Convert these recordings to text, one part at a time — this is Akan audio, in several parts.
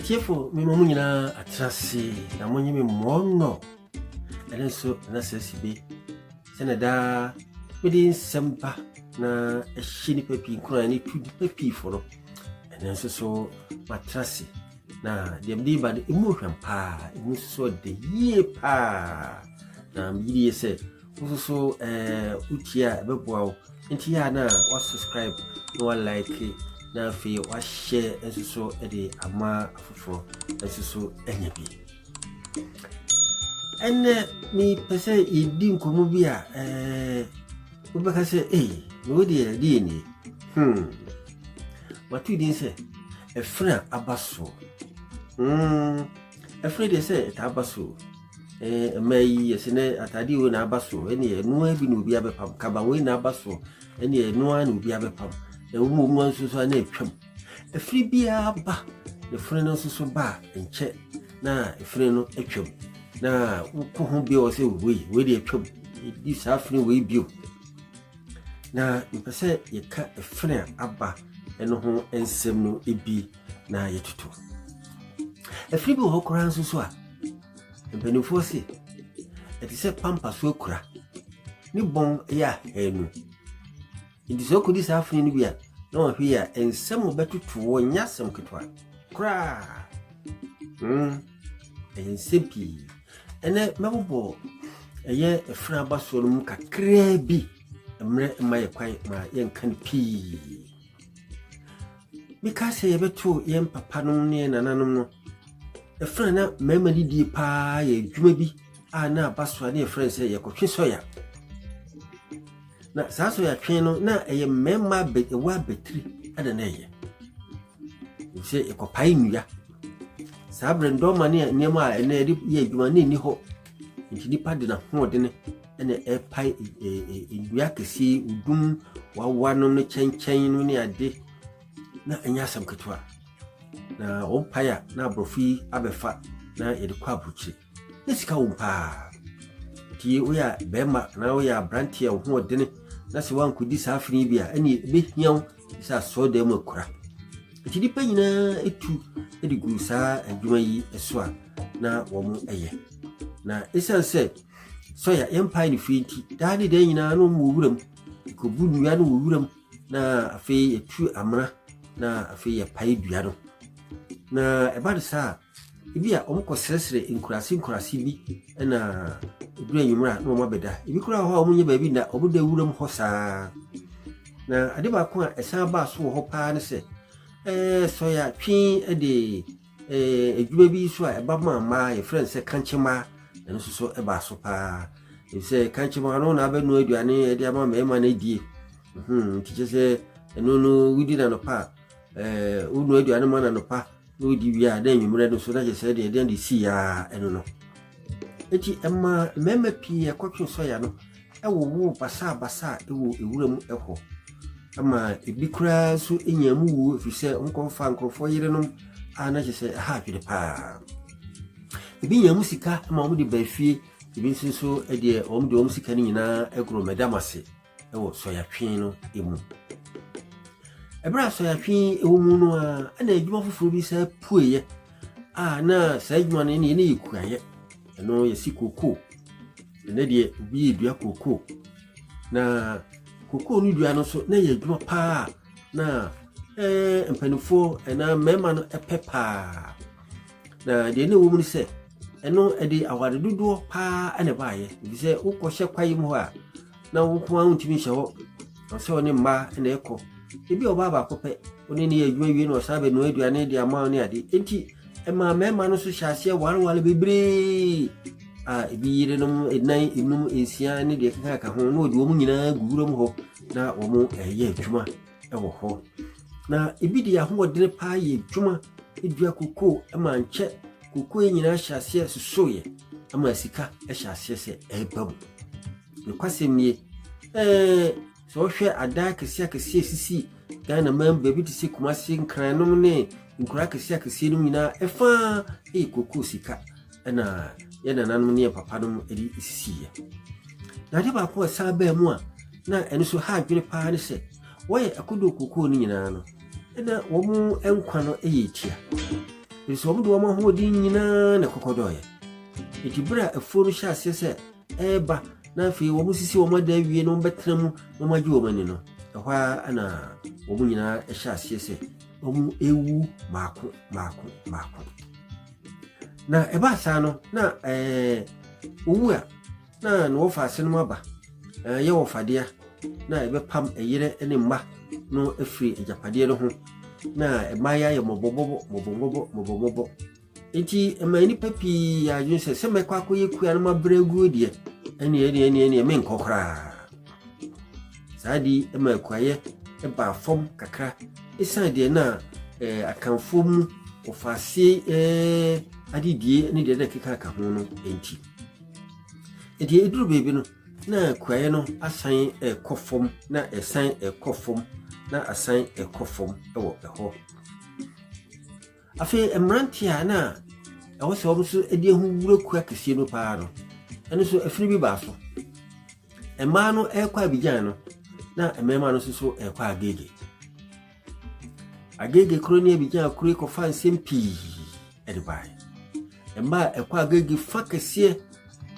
Atiefo me mamu nyina atrase na monye me mono ene so na sesibe sene da mede sempa na ehini papi nkura ni tudi papi foro ene so matrase na dem di ba de emu hwampa emu so de yie pa na mbi se so utia beboa nti ya na wa subscribe no like na fi wa share so de ama afoforo so enya bi ene mi pese idi nkomo bi a ubeka se no de di ni watu din se Efini abaso Efini de se ta abaso mai yesene atadi wo na abaso ene enu abi no bi abepam kaba wo na abaso ene enu anu bi abepam wo mu nso na etwam Efini bia ba Efini no so ba enche na Efini no etwam na ko ho bia wo se we de etwam di sa Efini we bio na mpese yeka Efini aba eno ho ensem no ebi na yetutu Efini bi ho kora nso a mpanifo se eti se pampa so kura ni bon ya enu ndi so kudi sa Efini ni bia na wo hwe ya ensem obetutu wo nyasem ketwa kura ensepi ene mebobo eye Efini abaso no mu kakra bi emre maye kwan ma yenkan pi because yebeto yem papa no ne nananom no Efini na mema di pa ye dwuma bi na abaso na Efini se ye kotwe soya na sa soya twen no na eye mema be wa betri ada na ye se e kopai nua sa brendo ma ne niema na ye dwuma ne ni ho nti nipa de na ho de ne ene e pai nua kesi udum wawa no ne chenchen no ne ade na anya sam ketwa na ompaya na brofi abefa na yede kwa buchi nesika umpa ti oya bema na oya brantia ho odene na se wan kudi sa Efini bia ene behiaw sa so dem akura ti dipa nyina etu edigu sa adwuma yi eso a na wo mu eye na esanse so ya empire ni finti dani de nyina no mu wuram ko bu nua no wuram na afi etu amra na afi ya pai dua no na ebade sa ibia omko sresre inkurasi bi na ebure nyumra na omabeda ibi kura ho omunye ba bi na obuda wuram ho sa na ade ba ko a esan ba so ho pa ne se so ya twi de edwuma bi so a eba ma ye friend se kanchema no so eba so pa e se kanchema no na ba no aduane e de ama ma na die ti se no wudi na no pa unu aduane ma na no pa no di bia da nwumre no so na je se de de si ya eno no eti emma mema pie akotwe so ya no wo basa ewo ewuram eho ama ebi kura so enyamu wo fi se onkonfa nkrofo yire no ana je se ha twede pa ebi nyamu sika ama omu de ba fie ebi nso de omu sika ni nyina egro medamase ewo so ya twen no emu ebra so ya twen ewo mu no a na adwuma foforo bi sa pueye na sa adwuma no ne yikuaye eno yesi koko ne de bi dua koko na koko ni dua no so na ye adwuma pa na mpanifo na mema no epepa na de ne wo mu se eno edi awade dodo pa ane baaye bi se ukɔhye kwai mu a na wo ko an timi hye ho so one mma na ekɔ ebi oba ba kopɛ one ne adwuma wie no sabe no aduane de ama ne ade enti ema mema no so hyase wale bebre ebi yire no enan enum ensia ne de kaka ho no de wo mu nyina gugurom ho na wo mu ɛyɛ adwuma ɛwɔ ho na ebi de ahoɔdene pa yɛ adwuma edua koko ema nkyɛ koko nyina hyase sosoye ama sika hyase se ebam ne kwasem nie so hwe ada kese sisi Ghana member bi tisi kumasi nkrannom ne nkura kese no nyina efa koko sika na ye nananum ne papa no edi sisiye na de ba ko sa ba mu a na eno so ha adwene pa ne se woye akodo koko no nyina no na wo mu enkwa no eyetia so omo do omo ho din nyina na kokodoye enti bra afuo no hya ase se eba na afi wo musisi wo mada wie no betena mu no magye wo mani no ehwa ana wo nyina hya ase se omu ewu maako na eba sa no na owu a na no fa ase no maba ye wo fadea na ebe pam eyire ene mma no afiri ejapade no ho na emaya ye mobobobo enti emani papi ya junse se mekwa akoye kua no mabregu die ene me nkokra sadi emakwaye eba fom kakra esan de na akanfom ofase adidie ne de keka ka ho no enti eduru bebe no na kwaye no asan ekofom na esan ekofom na asan ekofom ewo eho afi emrantia na ewo se omo so edi hu wura kua kese no paa no ene so afini bi ba so ema no ekwa bijan no na emema no so ekwa agege kroni bijan kuri ko fan sempi edibai ema ekwa agege fa kese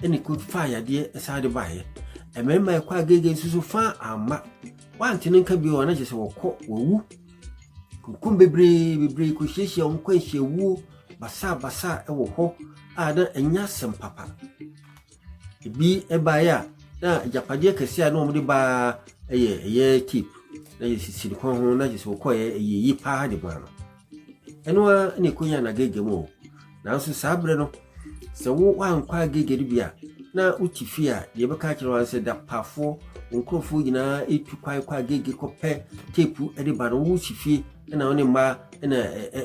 ene ko fa yade esade bae emema ekwa agege so fa ama wanti nka bi wona je se wokọ wowu kum bebre ko hyehyia on kwa hyewu basa ewo ho ada enya sempapa ebi ebaya na japade kese a no mo de ba eye tip na yesi ko ho na je se wokọ yi pa de ba no enwa ne kunya na gege mo na nso sabre no se wo wankwa agege bia na utifia de be ka kire wan se da pafo nkrofo nyina etu kwai kwa agege ko pe tepu ede ba no wo tifie na woni ma na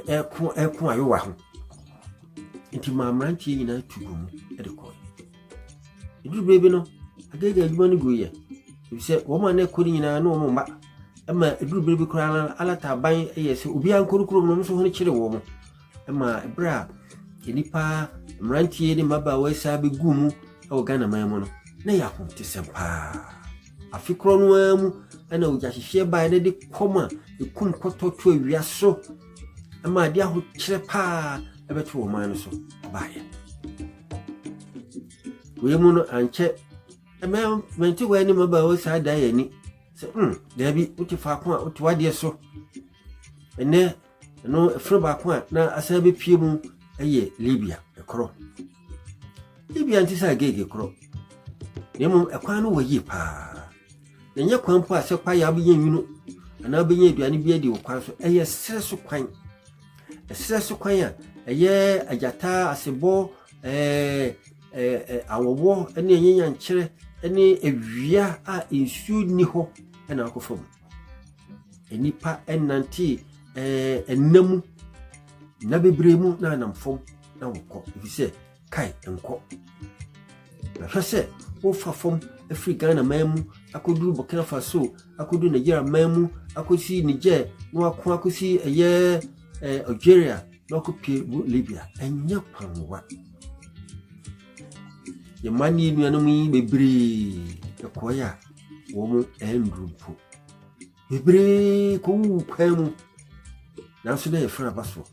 eko ayowa ho nti mamrantie nyina tugumu ede ko edu bebe no agege aduma no goye se wo ma na kori nyina no mo ma ama edu bebe kora alata ban eyese obi ankorokoro no so ho ne kire wo mo ama ebra enipa mrantie ni maba wa sabe gumu o Ghana man no na ya ho tesempa afikro no amu ana uja hihye ba na de koma ekum kototo awiaso ama de aho kire pa ebeto wo man so baaye we mu no anche ema menti wa ni maba wa sa da yani se dabi utifa ko a utiwade so ene no efro ba ko na asabe pie mu eye Libya ekro Libya ntisa agege kro nemu ekwan no wayi pa nenye kwan po ase kwa ya benya nwinu ana benya aduane bi adi okwan so eye sreso kwan a eye ajata asebo awowo ene enyenya nkyere ene ewia a ensu ni ho ena akofom enipa enanti enamu na bebremu na namfom na wokọ ifise kai enko na hwese wo fafom Africa na mamu akodu Burkina Faso akodu Nigeria mamu akosi Niger no akosi eye Algeria no akopie Libya enya panwa ye mani nuanom yi bebre ekoya wo mu endrupo bebre ko wu kwamu na so na ye fra baso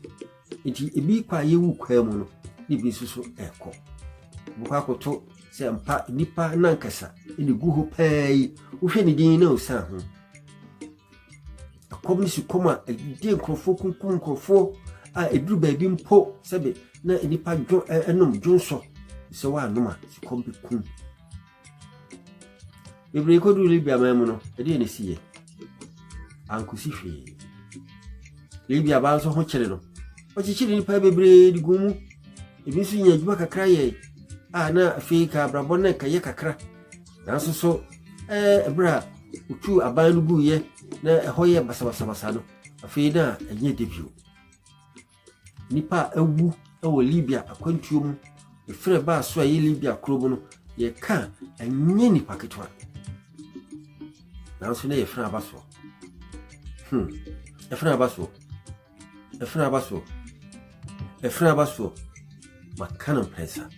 enti ebi kwa ye wu kwamu no ni bi susu eko bukwa koto se mpa nipa nankasa ni guho pai uhwe ni din na osa ho akom si koma de nkrofo kunkum nkrofo a eduru ba bi mpo sebe na nipa dwo enom dwonso se wa anoma si kombi kum bebre ko du Libya mamu no ede ne siye ankusi hwe Libya ba so ho kire no o chichiri nipa bebre di gumu ebi so nya djuma kakra ye na Afrika brabo na kaye kakra na so ebra utu abanu buye na ehoye basa no afida enye debut nipa ewu ewo Libya akwantuo mu efre ba so aye Libya krobo no ye ka enye nipa ketwa na so na ye fra abaso efra abaso makana presa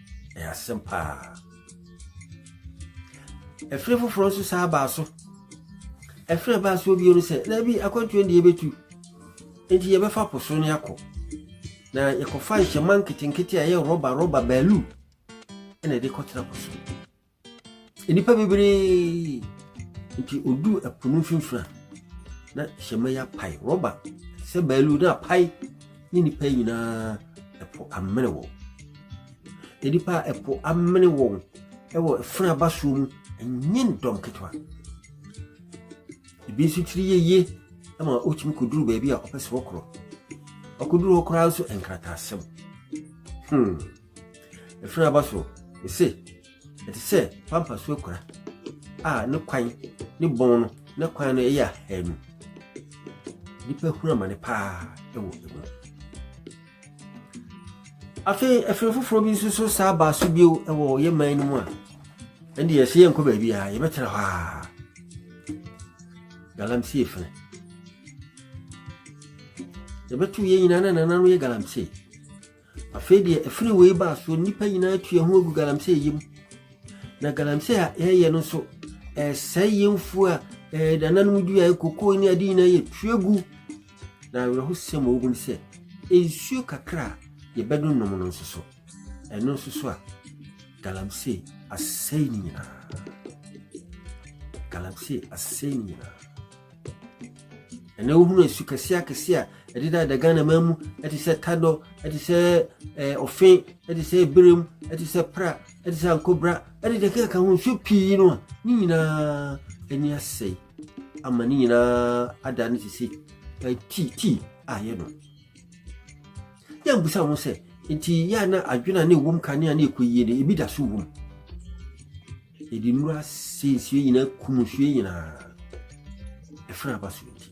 asempa efre foforo so sa abaso efre ba so bi onu se na bi akwantuo ndi ebetu enti ye befa poso ne akọ na yakofa hyeman kitinkiti aye roba balu ene de kotena koso enipa bebre nti odu apunu finfra na hyema ya pai roba se balu na pai ni nipa nyina epo amene wo enipa epo amene wo ewo efra baso mu enye ndom ketwa ebi nso tiri ye ama ochim koduru ba bi a opese wokro okuduru okra so enkrata asem efra baso ese pampa so okra ne kwan ne bon no ne kwan no eya hanu nipa hura mane pa ewo afi efrefoforo bi so sa ba so bio ewo ye man mu a ende yesi enko ba bi a ye betera ha galamsey efene ye betu ye nyina na no ye galamsey afi de efre we ba so nipa nyina tu ye ho ogu galamsey yim na galamsey a ye no so sayemfu a dananu du ya kokko ni adi na ye tuegu na reho sem ogun se ensuo kakra ye bedu nom no so eno so a galamsey asay ni na galamsey asay ni na ene ohunu esu kase a edida daga na mamu eti se tado eti se ofin eti se birem eti se pra eti se ankobra eti de ka ho hwe pii no ni nyina eni asay ama ni nyina ada ni sisi ti aye no ya mbusa mo se nti ya na adwena na ewom kane na ekoyie ne ebi da so wom edi nura sensue nyina kumusue nyina efra baso nti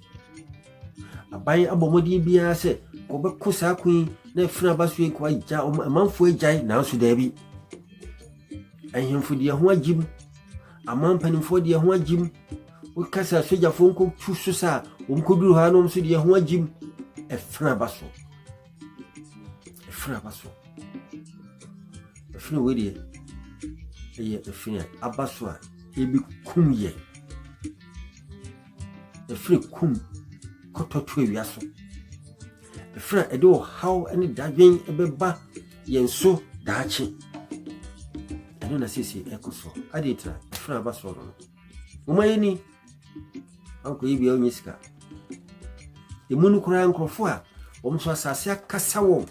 abai abomodi bia se ko be kusa kun na efra baso ko agya amanfo agya na so da bi ahemfo de ho agim amampanimfo de ho agim ukasa soja fonko tususa umkuduru hano msudi ya ho agim efra baso efra wedi eye efra abaso a ebi kum ye efra kum kototo ewiaso efra edo how ene dadwen ebeba yenso daachi eno na sisi ekoso aditra efra baso no umayeni anko yibi onye sika emunu kura nkrofo a omso asase akasa wo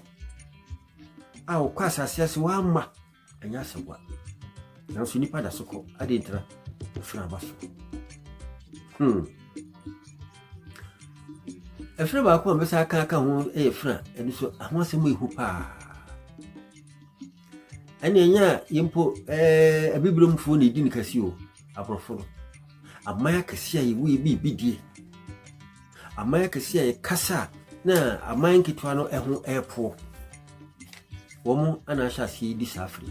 a okwa asase ase wa ma anya segwa na so nipa da soko ade ntra efra baso efra ba ko ambesa aka ho efra eni so ahwase mo ehu pa eni enya yempo abibiromfo ne di nikasi o abrofo amaya kase ayi wo bi bidie amaya kase ayi kasa na amaya nkitwa no eho epo womu ana ashasi di safri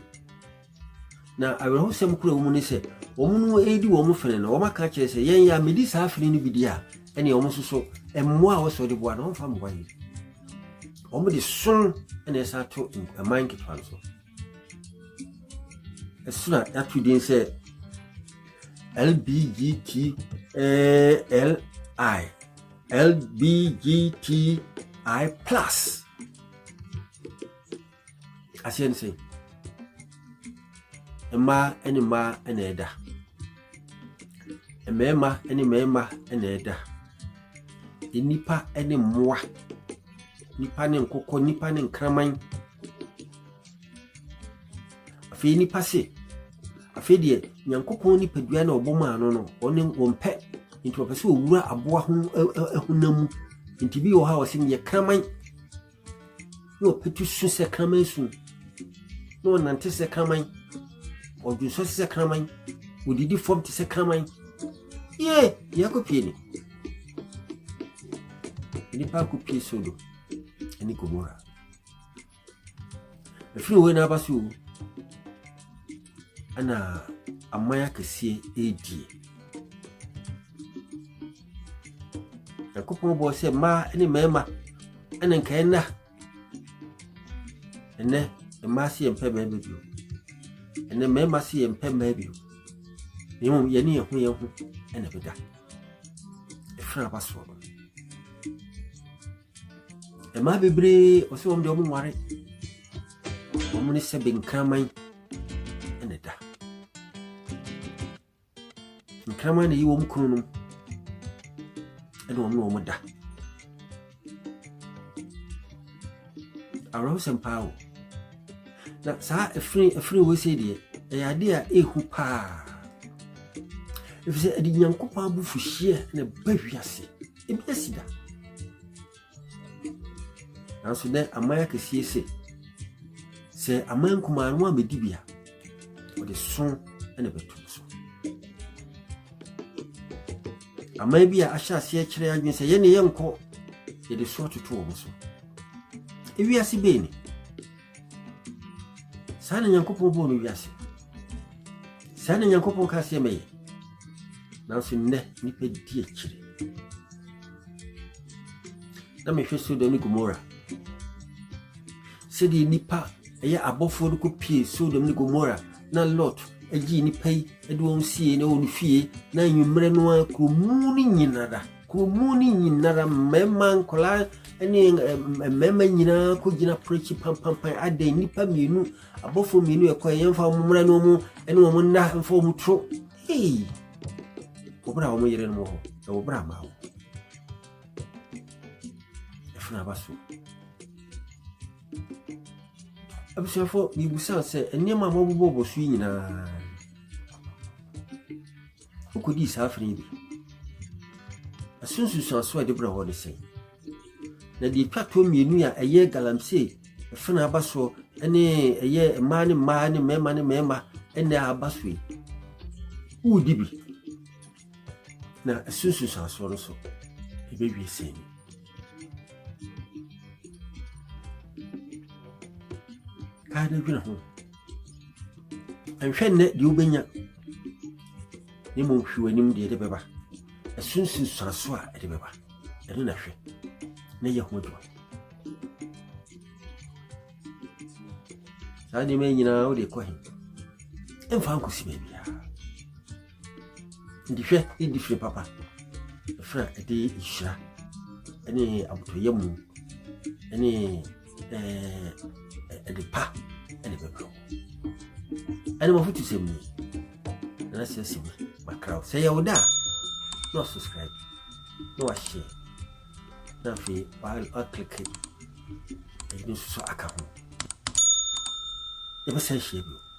na aweho sem kura womu ne se womu no edi womu fene no woma ka kire se yen ya medi safri ni bidia ene womu soso emmoa wo so de boa no mfa mboa ni womu de sun ene esa to amaya nkitwa no so esuna atudin se LBGTI plus asien say emma ene eda emema ene eda enipa ene mmoa nipa ne nkokɔ nipa ne nkraman afi nipa se afi de nyankopɔn nipa dua na oboma ano no one wompe nti opese owura aboa ho ehunam nti bi wo ha wosim ye kraman no petu su se kraman su no nante se kraman odu so se kraman odidi form ti se kraman ye yakopie ni pa kopie sodo eni komora efiri we na abaso ana amaya kase edi yakopon bo se ma eni mema ene nkai na ene ma si empe ba bio ene mema si empe ma bio yemu ye ni yehu ene beda efra baso ma bebre o se won de o nware o mo ne se benkraman ene da nkraman ne yi wo mkunu no ene o mo da around some power na sa Efini we say de e ade a ehu pa if say adi Nyankopon abufu hie na ba hwiase e bi asida na so de amaya kesi se aman kuma no amedi bia o de son na betu so amay bia ahya se kire adwen se ye ne yenko ye de so toto wo so e wiase be ni sana Nyankopon bo no wiase sana Nyankopon ka se meye na so ne nipa di akire na me hwe so do ni Gomora se di nipa eye abofo do ko pie so do ni Gomora na Lot agi nipa yi e do sie ne wonu fie na nwumre no akromu ni nyinara mema nkola ene mema nyina ko gina prechi pam ade nipa mienu abofo mienu e ko yemfa mumra no mu ene wo nda mfa mu tro obra wo yere no ho e obra ma wo Efini abaso abusafo bi busa se enema mabubo bosu nyina okodi sa Efini bi asunsu so de bra ho de sei na di twato mienu ya eye galamse Efini abaso ene eye mane mema ene abaso yi udi bi na asunsu so no so e be wi sei ka da gina ho anhwenne di ubenya ni mo hwiwanim de beba asunsu so a de beba ene na hwe na ye ho do sa ni me nyina o de ko hin emfa nkosi be bia ndi hwe ndi hwe papa fra de ishra ene abutoyemu ene de pa ene bebro ene mafutu semni na sesi makraw say yoda no subscribe no share na fi wa click e ni so aka ho e ba say share bi